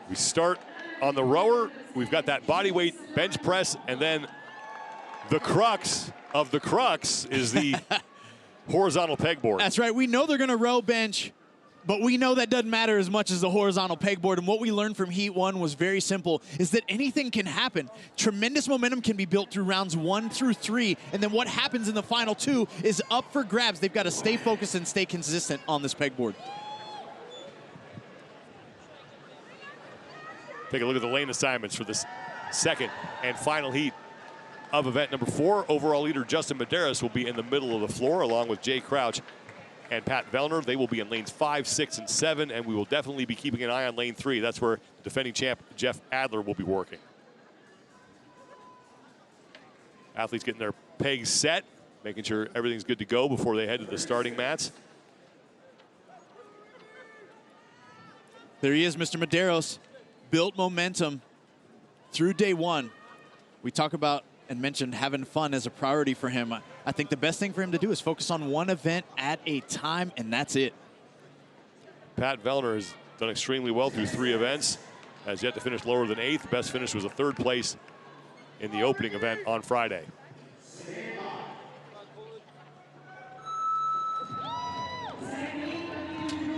We start on the rower. We've got that body weight bench press, and then the crux of the crux is the horizontal pegboard. That's right. We know they're going to row bench, but we know that doesn't matter as much as the horizontal pegboard. And what we learned from Heat 1 was very simple, is that anything can happen. Tremendous momentum can be built through rounds 1 through 3. And then what happens in the final 2 is up for grabs. They've got to stay focused and stay consistent on this pegboard. Take a look at the lane assignments for this second and final heat of event number 4. Overall leader Justin Medeiros will be in the middle of the floor along with Jay Crouch and Pat Vellner. They will be in lanes 5, 6, and 7, and we will definitely be keeping an eye on lane 3. That's where defending champ Jeff Adler will be working. Athletes getting their pegs set, making sure everything's good to go before they head to the starting mats. There he is, Mr. Medeiros. Built momentum through day 1. We talk about and mentioned having fun as a priority for him. I think the best thing for him to do is focus on one event at a time, and that's it. Pat Vellner has done extremely well through 3 events. Has yet to finish lower than 8th. Best finish was a 3rd place in the opening event on Friday.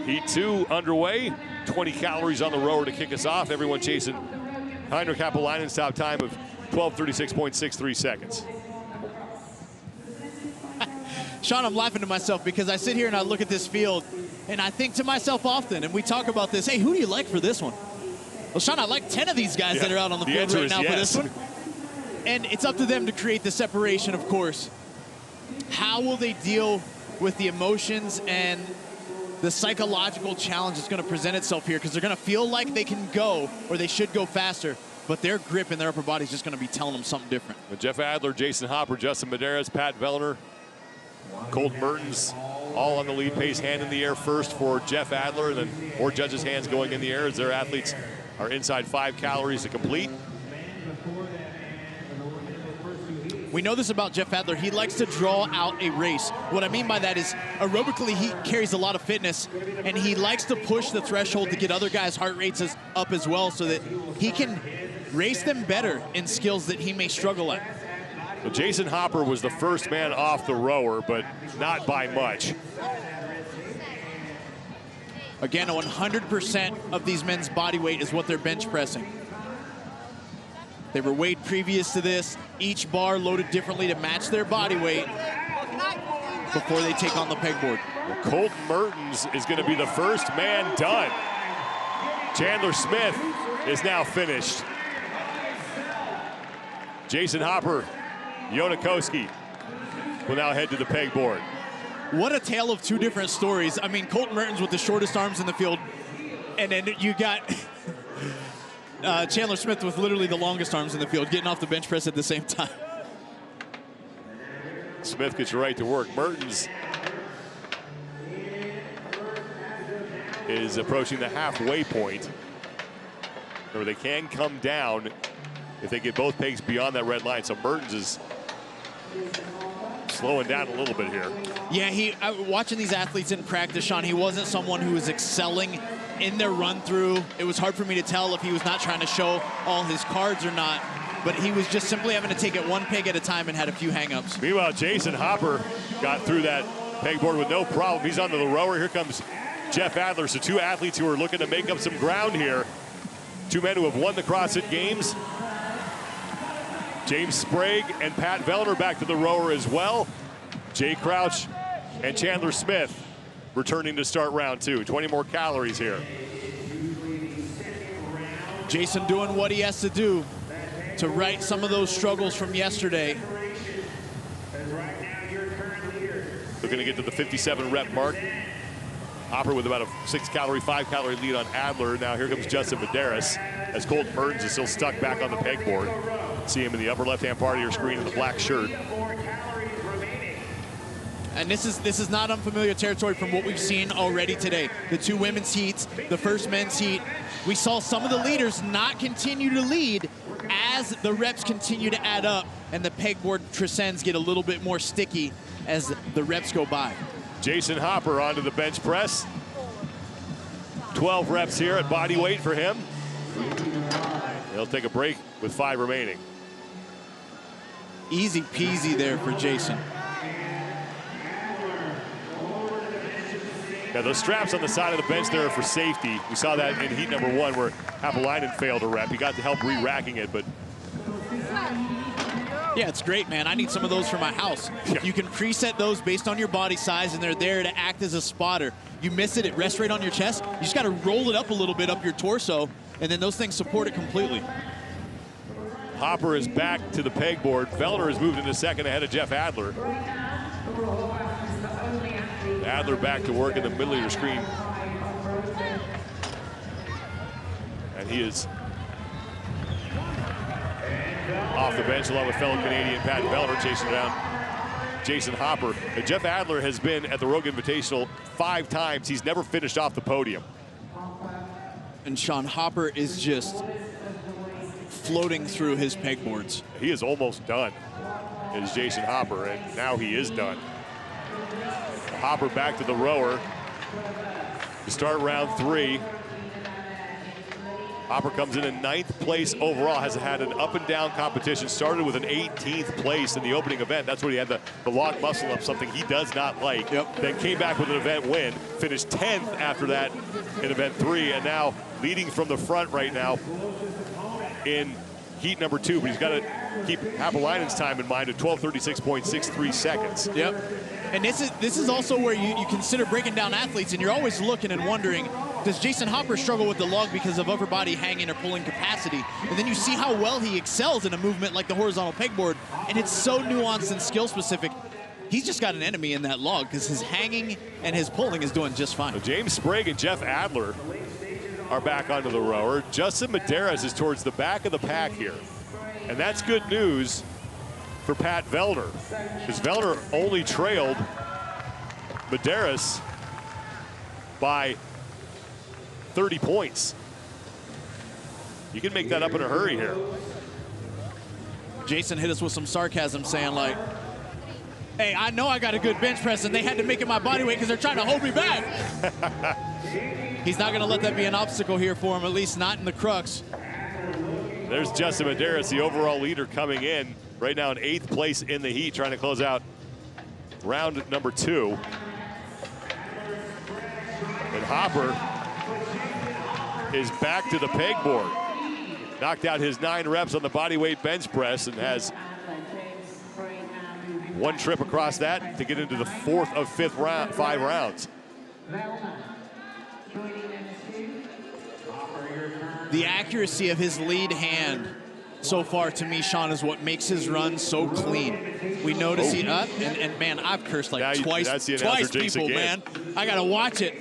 Heat 2 underway. 20 calories on the rower to kick us off. Everyone chasing Heinrich Happelainen's top time of 12:36.63 seconds. Sean, I'm laughing to myself because I sit here and I look at this field and I think to myself often, and we talk about this, hey, who do you like for this one? Well, Sean, I like 10 of these guys that are out on the field right now for this one. And it's up to them to create the separation, of course. How will they deal with the emotions and the psychological challenge that's going to present itself here? Because they're going to feel like they can go, or they should go faster, but their grip and their upper body is just going to be telling them something different. With Jeff Adler, Jason Hopper, Justin Medeiros, Pat Vellner, Colton Mertens, all on the lead pace, hand in the air first for Jeff Adler, and then more judges' hands going in the air as their athletes are inside 5 calories to complete. We know this about Jeff Adler. He likes to draw out a race. What I mean by that is aerobically he carries a lot of fitness, and he likes to push the threshold to get other guys' heart rates up as well so that he can race them better in skills that he may struggle at. Well, Jason Hopper was the first man off the rower, but not by much. Again, 100% of these men's body weight is what they're bench pressing. They were weighed previous to this, each bar loaded differently to match their body weight before they take on the pegboard. Well, Colton Mertens is going to be the first man done. Chandler Smith is now finished. Jason Hopper, Yonakoski will now head to the pegboard. What a tale of 2 different stories. I mean, Colton Mertens with the shortest arms in the field, and then you got Chandler Smith with literally the longest arms in the field, getting off the bench press at the same time. Smith gets right to work. Mertens is approaching the halfway point. Or they can come down if they get both pegs beyond that red line. So Mertens is slowing down a little bit here. Yeah, watching these athletes in practice, Sean, he wasn't someone who was excelling in their run through. It was hard for me to tell if he was not trying to show all his cards or not, but he was just simply having to take it 1 peg at a time and had a few hang-ups. Meanwhile, Jason Hopper got through that pegboard with no problem. He's onto the rower. Here comes Jeff Adler. So 2 athletes who are looking to make up some ground here. 2 men who have won the CrossFit Games. James Sprague and Pat Vellner back to the rower as well. Jay Crouch and Chandler Smith returning to start round 2. 20 more calories here. Jason doing what he has to do to right some of those struggles from yesterday. Looking to get to the 57 rep mark. Hopper with about a 6 calorie, 5 calorie lead on Adler. Now here comes Justin Medeiros as Colton Mertens is still stuck back on the pegboard. See him in the upper left-hand part of your screen in the black shirt. And this is not unfamiliar territory from what we've seen already today. The 2 women's heats, the first men's heat. We saw some of the leaders not continue to lead as the reps continue to add up and the pegboard trescends get a little bit more sticky as the reps go by. Jason Hopper onto the bench press. 12 reps here at body weight for him. They'll take a break with 5 remaining. Easy peasy there for Jason. Yeah, those straps on the side of the bench there are for safety. We saw that in heat number 1 where Haapelainen failed a rep. He got to help re-racking it, but... Yeah, it's great, man. I need some of those for my house. Yeah. You can preset those based on your body size, and they're there to act as a spotter. You miss it, it rests right on your chest. You just got to roll it up a little bit up your torso, and then those things support it completely. Hopper is back to the pegboard. Vellner has moved into second ahead of Jeff Adler. Adler back to work in the middle of your screen. And he is off the bench along with fellow Canadian Pat Vellner chasing down Jason Hopper. And Jeff Adler has been at the Rogue Invitational 5 times. He's never finished off the podium. And Sean Hopper is just floating through his pegboards. He is almost done, is Jason Hopper, and now he is done. Hopper back to the rower to start round 3. Hopper comes in 9th place overall, has had an up and down competition, started with an 18th place in the opening event. That's where he had the lock muscle up, something he does not like. Yep. Then came back with an event win, finished 10th after that in event 3, and now leading from the front right now in heat number 2, but he's got to keep Haapelainen's time in mind at 12:36.63 seconds. Yep. And this is also where you consider breaking down athletes, and you're always looking and wondering, does Jason Hopper struggle with the log because of upper body hanging or pulling capacity? And then you see how well he excels in a movement like the horizontal pegboard, and it's so nuanced and skill specific. He's just got an enemy in that log because his hanging and his pulling is doing just fine. So James Sprague and Jeff Adler are back onto the rower. Justin Medeiros is towards the back of the pack here. And that's good news for Pat Vellner, because Vellner only trailed Medeiros by 30 points. You can make that up in a hurry here. Jason hit us with some sarcasm saying like, hey, I know I got a good bench press and they had to make it my body weight because they're trying to hold me back. He's not going to let that be an obstacle here for him, at least not in the Crux. There's Justin Medeiros, the overall leader, coming in right now in 8th place in the heat, trying to close out round number 2. And Hopper is back to the pegboard. Knocked out his 9 reps on the bodyweight bench press and has 1 trip across that to get into the 4th of 5 rounds. The accuracy of his lead hand so far, to me, Sean, is what makes his run so clean. We notice he up, and man, I've cursed like twice people, man. I gotta watch it.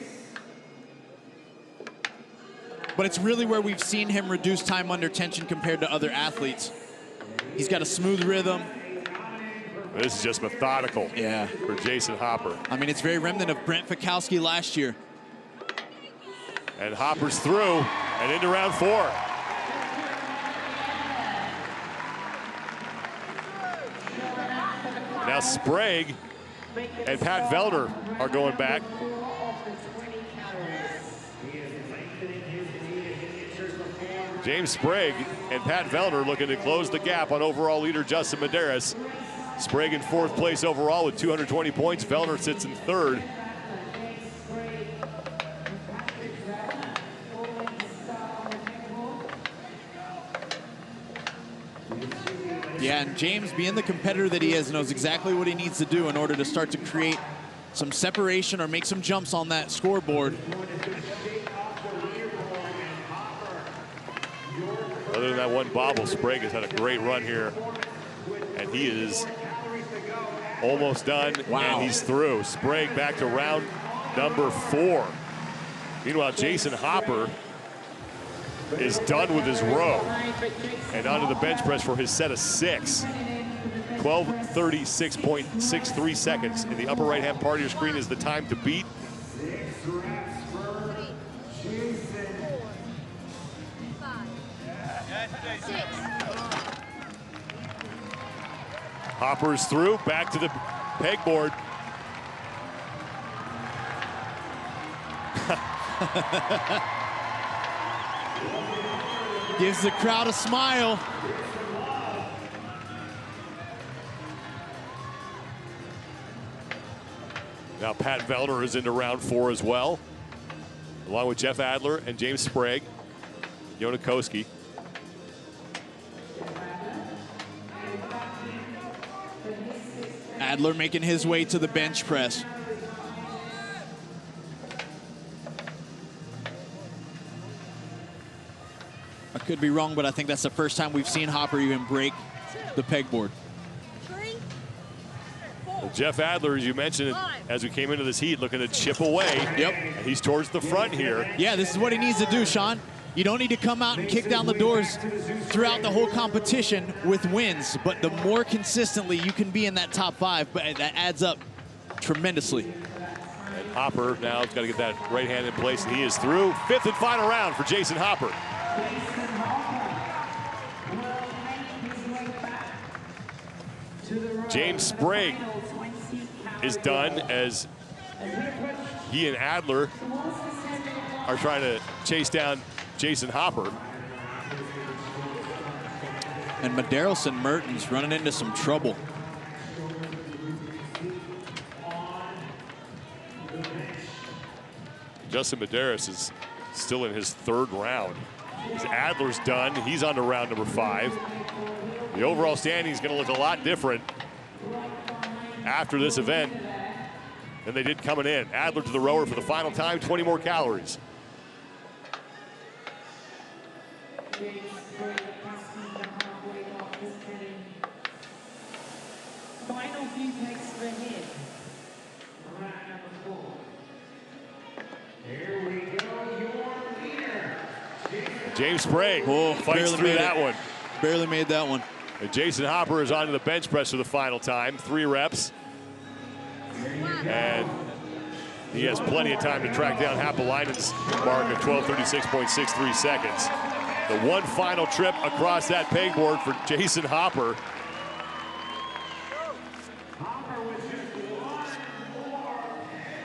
But it's really where we've seen him reduce time under tension compared to other athletes. He's got a smooth rhythm. This is just methodical for Jason Hopper. I mean, it's very remnant of Brent Fikowski last year. And Hopper's through and into round 4. Now Sprague and Pat Vellner are going back. James Sprague and Pat Vellner looking to close the gap on overall leader Justin Medeiros. Sprague in 4th place overall with 220 points. Vellner sits in 3rd. Yeah, and James, being the competitor that he is, knows exactly what he needs to do in order to start to create some separation or make some jumps on that scoreboard. Other than that one bobble, Sprague has had a great run here. And he is almost done, and he's through. Sprague back to round number 4. Meanwhile, Jason Hopper is done with his row and onto the bench press for his set of 6. 12:36.63 seconds. In the upper right-hand part of your screen is the time to beat. Hopper's through, back to the pegboard. Gives the crowd a smile. Now Pat Vellner is into round 4 as well, along with Jeff Adler and James Sprague, Jonakowski. Adler making his way to the bench press. I could be wrong, but I think that's the first time we've seen Hopper even break the pegboard. Well, Jeff Adler, as you mentioned, as we came into this heat, looking to chip away. Yep. And he's towards the front here. Yeah, this is what he needs to do, Sean. You don't need to come out and kick down the doors throughout the whole competition with wins, but the more consistently you can be in that top 5, but that adds up tremendously. And Hopper now has got to get that right hand in place, and he is through. 5th and final round for Jason Hopper. James Sprague is done as he and Adler are trying to chase down Jason Hopper. And Medeiros Mertens running into some trouble. Justin Medeiros is still in his 3rd round. As Adler's done, he's on to round number 5. The overall standing is going to look a lot different after this event than they did coming in. Adler to the rower for the final time, 20 more calories. James Sprague fights through that one. Barely made that one. And Jason Hopper is onto the bench press for the final time, 3 reps. And he has plenty of time to track down Happalainen's mark of 12:36.63 seconds. The one final trip across that pegboard for Jason Hopper.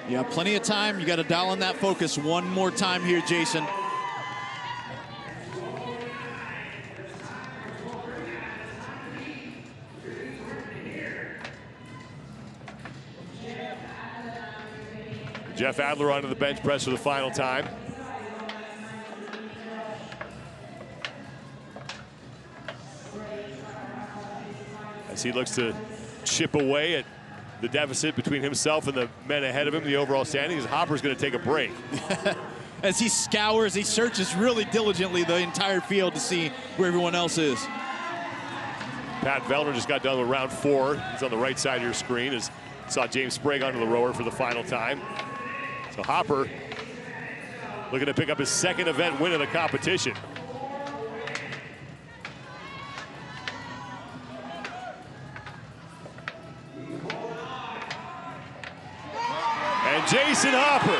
Yeah, plenty of time. You got to dial in that focus one more time here, Jason. Jeff Adler onto the bench press for the final time. As he looks to chip away at the deficit between himself and the men ahead of him, the overall standings, Hopper's going to take a break. As he scours, he searches really diligently the entire field to see where everyone else is. Pat Vellner just got done with round 4. He's on the right side of your screen as saw James Sprague onto the rower for the final time. So Hopper looking to pick up his 2nd event win of the competition. And Jason Hopper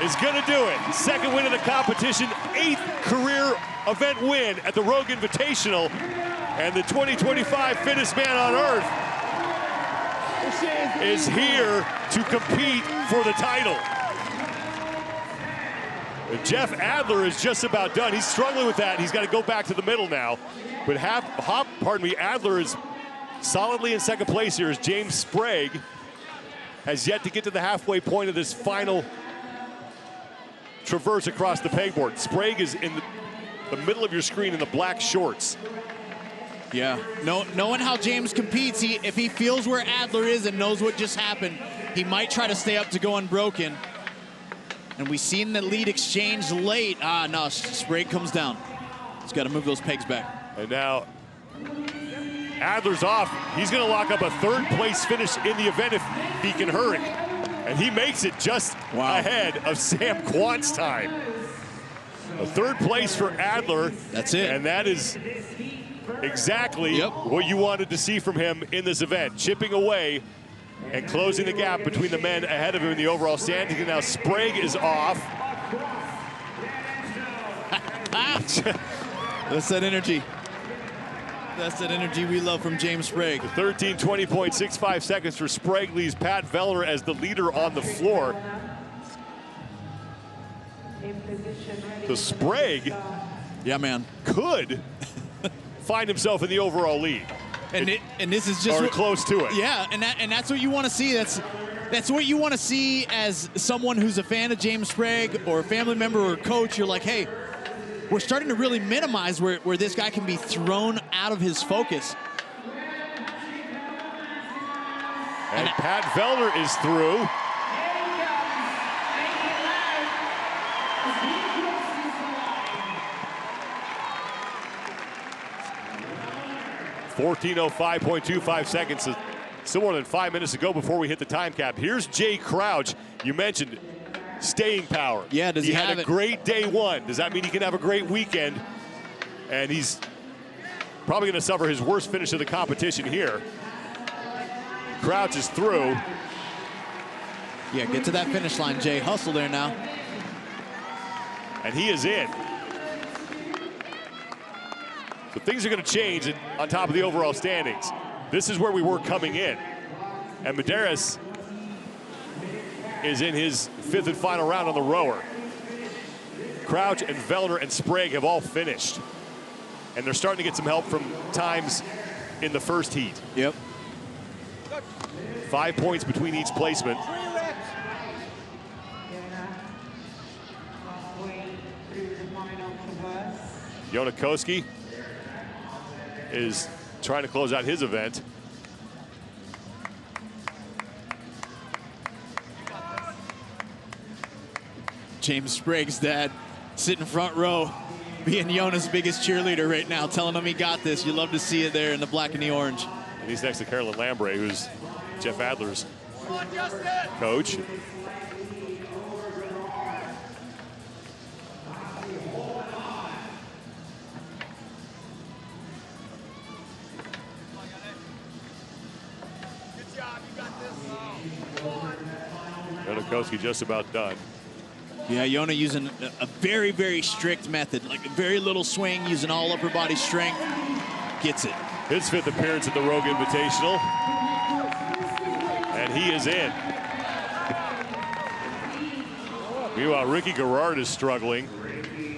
is going to do it. 2nd win of the competition, 8th career event win at the Rogue Invitational, and the 2025 fittest man on earth is here to compete for the title. Jeff Adler is just about done. He's struggling with that. He's got to go back to the middle now. But Adler is solidly in 2nd place here as James Sprague has yet to get to the halfway point of this final traverse across the pegboard. Sprague is in the middle of your screen in the black shorts. Yeah, knowing how James competes, if he feels where Adler is and knows what just happened, he might try to stay up to go unbroken. And we seen the lead exchange late. No, Sprague comes down. He's got to move those pegs back. And now Adler's off. He's going to lock up a 3rd place finish in the event if he can hurry. And he makes it just ahead of Sam Quant's time. A 3rd place for Adler. That's it. And that is exactly what you wanted to see from him in this event. Chipping away and closing the gap between the men ahead of him in the overall standings. And now Sprague is off. That's that energy. That's that energy we love from James Sprague. 13:20.65 seconds for Sprague leaves Pat Vellner as the leader on the floor. So Sprague Yeah, man. could find himself in the overall lead. And this is just close to it. Yeah, and that's what you want to see. That's what you want to see as someone who's a fan of James Sprague or a family member or coach. You're like, hey, we're starting to really minimize where this guy can be thrown out of his focus. And Pat Vellner is through. .5.25 seconds. Still more than 5 minutes to go before we hit the time cap. Here's Jay Crouch. You mentioned staying power. Yeah, does he have had a great day one. Does that mean he can have a great weekend? And he's probably going to suffer his worst finish of the competition here. Crouch is through. Yeah, get to that finish line, Jay. Hustle there now. And he is in. So things are going to change on top of the overall standings. This is where we were coming in. And Medeiros is in his 5th and final round on the rower. Crouch and Vellner and Sprague have all finished. And they're starting to get some help from times in the first heat. Yep. 5 points between each placement. Jonakowski is trying to close out his event. James Sprague's dad sitting front row, being Yona's biggest cheerleader right now, telling him he got this. You love to see it there in the black and the orange. And he's next to Carolyn Lambre, who's Jeff Adler's coach. Jonakowski just about done. Yeah, Yona using a very, very strict method, like very little swing, using all upper body strength. Gets it. His 5th appearance at the Rogue Invitational. And he is in. Meanwhile, Ricky Garrard is struggling,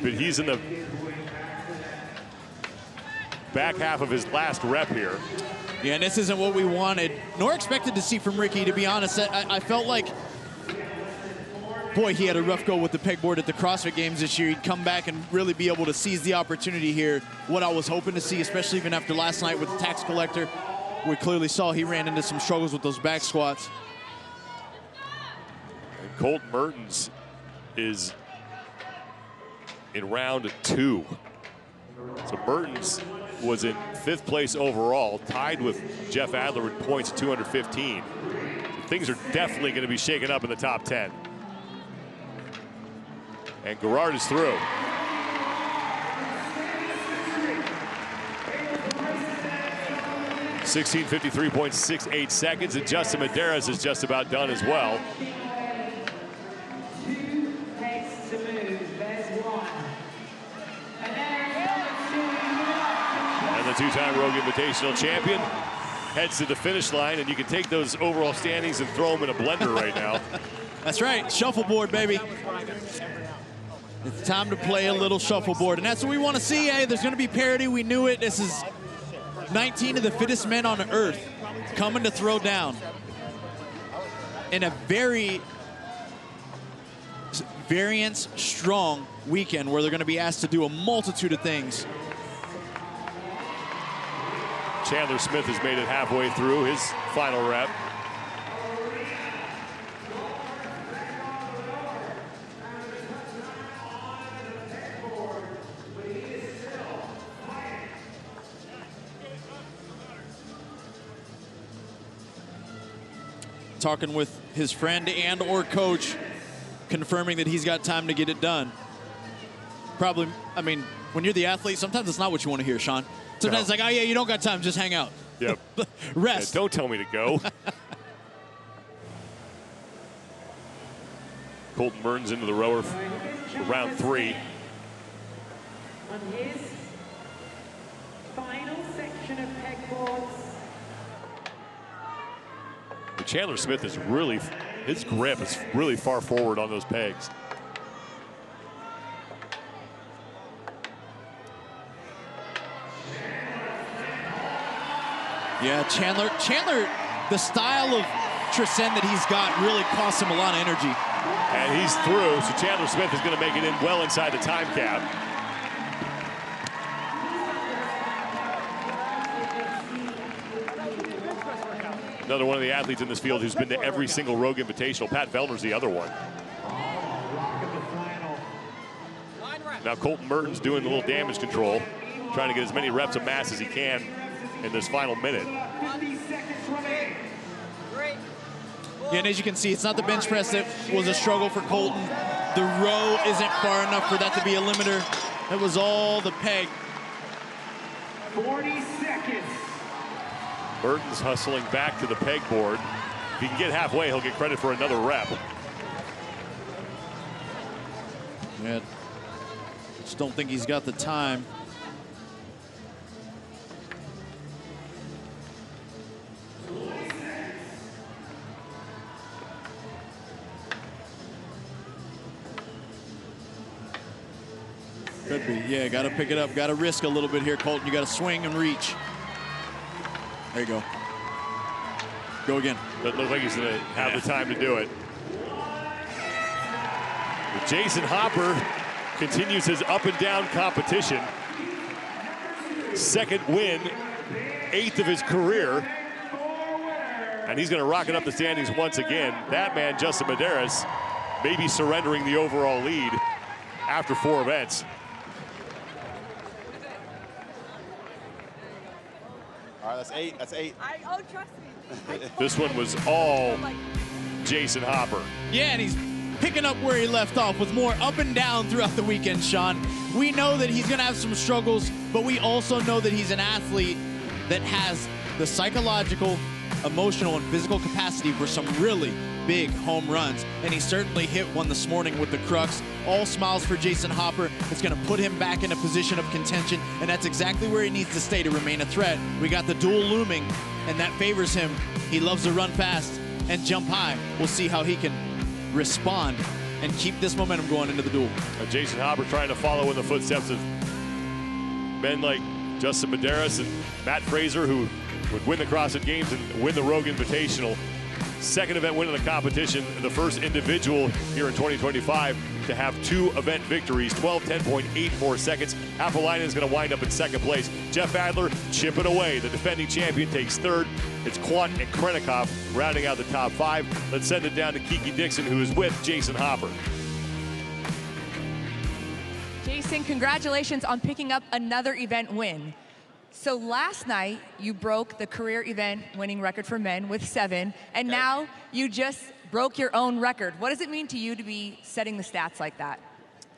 but he's in the back half of his last rep here. Yeah, and this isn't what we wanted, nor expected to see from Ricky, to be honest. I felt like, boy, he had a rough go with the pegboard at the CrossFit Games this year. He'd come back and really be able to seize the opportunity here. What I was hoping to see, especially even after last night with the tax collector, we clearly saw he ran into some struggles with those back squats. And Colt Mertens is in round 2. So Mertens was in 5th place overall, tied with Jeff Adler with points 215. So things are definitely going to be shaken up in the top 10. And Garrard is through. .1653.68 seconds, and Justin Medeiros is just about done as well. And the 2-time Rogue Invitational champion heads to the finish line, and you can take those overall standings and throw them in a blender right now. That's right, shuffleboard, baby. It's time to play a little shuffleboard, and that's what we want to see. Hey, there's going to be parity. We knew it. This is 19 of the fittest men on earth coming to throw down in a very variance-strong weekend where they're going to be asked to do a multitude of things. Chandler Smith has made it halfway through his final rep. Talking with his friend and or coach, confirming that he's got time to get it done. Probably, I mean, when you're the athlete, sometimes it's not what you want to hear, Sean. Sometimes it's like, oh yeah, you don't got time, just hang out. Yep. Rest. Yeah, don't tell me to go. Colton Mertens into the rower for round 3. On his final section of pegboards. Chandler Smith is really, his grip is really far forward on those pegs. Yeah, Chandler, the style of transcend that he's got really costs him a lot of energy. And he's through, so Chandler Smith is going to make it in well inside the time cap. Another one of the athletes in this field who's been to every single Rogue Invitational. Pat Vellner's the other one. Now Colton Mertens doing a little damage control, trying to get as many reps of mass as he can in this final minute. Yeah, and as you can see, it's not the bench press that was a struggle for Colton. The row isn't far enough for that to be a limiter. It was all the peg. 40 seconds. Mertens hustling back to the pegboard. If he can get halfway, he'll get credit for another rep. Yeah, just don't think he's got the time. Could be, yeah, got to pick it up, got to risk a little bit here, Colton. You got to swing and reach. There you go. Go again. Doesn't look like he's going to have the time to do it. But Jason Hopper continues his up and down competition. Second win, 8th of his career. And he's going to rocket up the standings once again. That man, Justin Medeiros, may be surrendering the overall lead after 4 events. All right, that's 8. That's 8. Oh, trust me. This one was all Jason Hopper. Yeah, and he's picking up where he left off with more up and down throughout the weekend, Sean. We know that he's going to have some struggles, but we also know that he's an athlete that has the psychological, emotional, and physical capacity for some really big home runs. And he certainly hit one this morning with the Crux. All smiles for Jason Hopper. It's going to put him back in a position of contention, and that's exactly where he needs to stay to remain a threat. We got the duel looming, and that favors him. He loves to run fast and jump high. We'll see how he can respond and keep this momentum going into the duel. Jason Hopper trying to follow in the footsteps of men like Justin Medeiros and Matt Fraser, who would win the CrossFit Games and win the Rogue Invitational. Second event win of the competition, the first individual here in 2025 to have 2 event victories, 12:10.84 seconds. Apolainen is going to wind up in second place. Jeff Adler chipping away. The defending champion takes third. It's Quant and Krennikov rounding out the top 5. Let's send it down to Kiki Dixon, who is with Jason Hopper. Jason, congratulations on picking up another event win. So last night, you broke the career event winning record for men with 7, and now you just broke your own record. What does it mean to you to be setting the stats like that?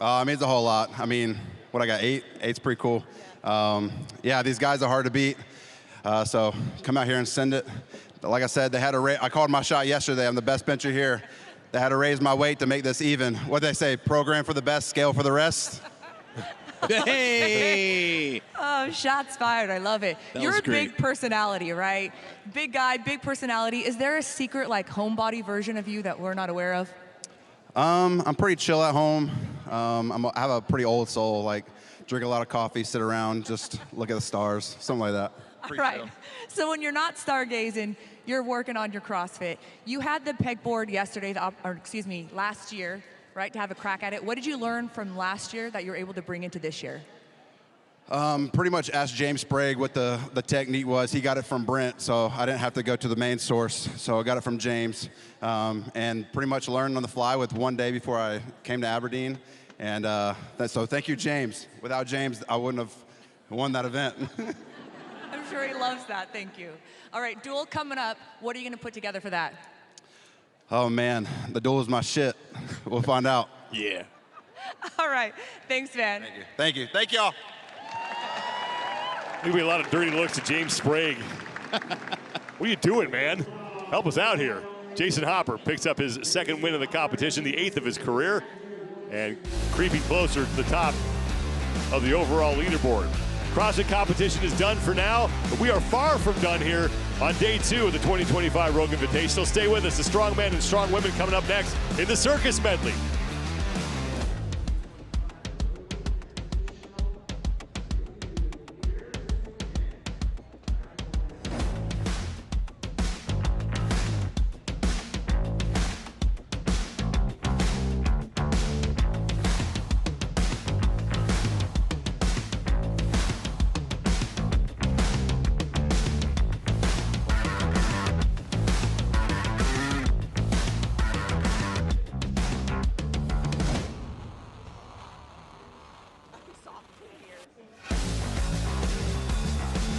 It means a whole lot. I mean, what I got, 8? 8's pretty cool. Yeah, these guys are hard to beat. So come out here and send it. Like I said, they had to I called my shot yesterday. I'm the best bencher here. They had to raise my weight to make this even. What they say, program for the best, scale for the rest. Hey! Oh, shots fired. I love it. You're a big personality, right? Big guy, big personality. Is there a secret, like, homebody version of you that we're not aware of? I'm pretty chill at home. I have a pretty old soul, like drink a lot of coffee, sit around, just look at the stars, something like that. All right. So when you're not stargazing, you're working on your CrossFit. You had the pegboard yesterday, last year, right, to have a crack at it. What did you learn from last year that you're able to bring into this year? Pretty much asked James Sprague what the technique was. He got it from Brent, so I didn't have to go to the main source. So I got it from James, and pretty much learned on the fly with one day before I came to Aberdeen. And so thank you, James. Without James, I wouldn't have won that event. I'm sure he loves that. Thank you. All right, duel coming up. What are you going to put together for that? Oh, man, the duel is my shit. We'll find out. Yeah. All right. Thanks, man. Thank you. Thank you. Thank y'all. There'll be a lot of dirty looks to James Sprague. What are you doing, man? Help us out here. Jason Hopper picks up his second win of the competition, the 8th of his career, and creeping closer to the top of the overall leaderboard. CrossFit competition is done for now, but we are far from done here on day 2 of the 2025 Rogue Invitational. Stay with us. The Strongman and Strongwomen coming up next in the Circus Medley.